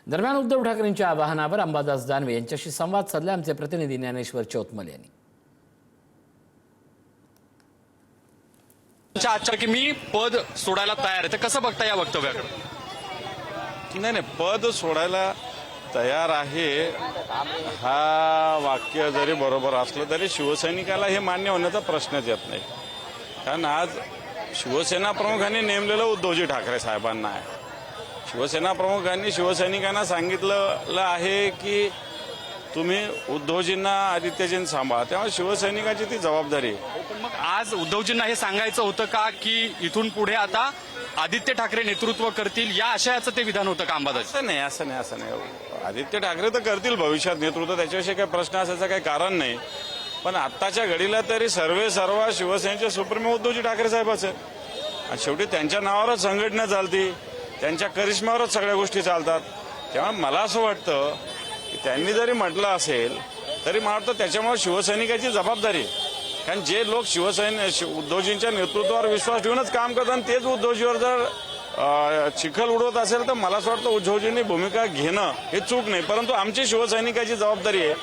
दरम्यान उद्धव ठाकरेंच्या आवाहनावर अंबादास दानवे यांच्याशी संवाद साधला आमचे प्रतिनिधी ज्ञानेश्वर चौतमल यांनी। आजच्या की मी पद सोडायला तयार आहे, तर कसं बघता या वक्तव्याकडे? नाही, पद सोडायला तयार आहे हा वाक्य जरी बरोबर असलं तरी शिवसैनिकाला हे मान्य होण्याचा प्रश्नच येत नाही। कारण आज शिवसेना प्रमुखांनी नेमलेलं उद्धवजी ठाकरे साहेबांना आहे। शिवसेना प्रमुखांनी शिवसैनिकांना सांगितलं आहे की तुम्ही उद्धवजींना आदित्यजींना सांभाळा, तेव्हा शिवसैनिकांची ती जबाबदारी आहे। पण मग आज उद्धवजींना हे सांगायचं होतं का की इथून पुढे आता आदित्य ठाकरे नेतृत्व करतील, या आशयाचं ते विधान होतं का अंबादास? असं नाही। आदित्य ठाकरे तर करतील भविष्यात नेतृत्व, त्याच्याविषयी काही प्रश्न असायचा काही कारण नाही। पण आत्ताच्या घडीला तरी सर्व शिवसेनेचे सुप्रीमो उद्धवजी ठाकरे साहेबच आहे आणि शेवटी त्यांच्या नावावरच संघटना चालती, त्यांच्या करिश्म्यावरच सगळ्या गोष्टी चालतात। त्यामुळे मला असं वाटतं की त्यांनी जरी म्हटलं असेल तरी मला वाटतं त्याच्यामुळे शिवसैनिकाची जबाबदारी आहे। कारण जे लोक उद्धवजींच्या नेतृत्वावर विश्वास ठेवूनच काम करतात तेच उद्धवजीवर जर चिखल उडवत असेल तर मला असं वाटतं उद्धवजींनी भूमिका घेणं हे चूक नाही, परंतु आमची शिवसैनिकाची जबाबदारी आहे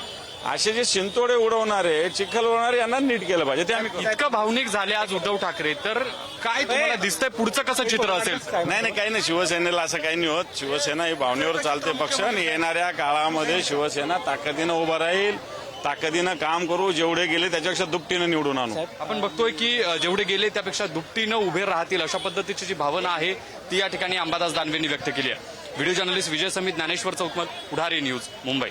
असे जे शिंतोडे उडवणारे चिखल उडवणारे यांना नीट केलं पाहिजे। ते आम्ही इतकं भावनिक झाले आज उद्धव ठाकरे, तर काय तुम्हाला दिसतंय पुढचं कसं चित्र असेल? नाही, काही नाही, शिवसेनेला असं काही नाही होत। शिवसेना ही भावनेवर चालते पक्ष आणि येणाऱ्या काळामध्ये शिवसेना ताकदीनं उभं राहील, ताकदीनं काम करू, जेवढे गेले त्याच्यापेक्षा दुपटीनं निवडून आणू। आपण बघतोय की जेवढे गेले त्यापेक्षा दुपटीनं उभे राहतील अशा पद्धतीची जी भावना आहे ती या ठिकाणी अंबादास दानवेंनी व्यक्त केली आहे। व्हिडिओ जर्नलिस्ट विजय समित, ज्ञानेश्वर चौतमल, पुढारी न्यूज, मुंबई।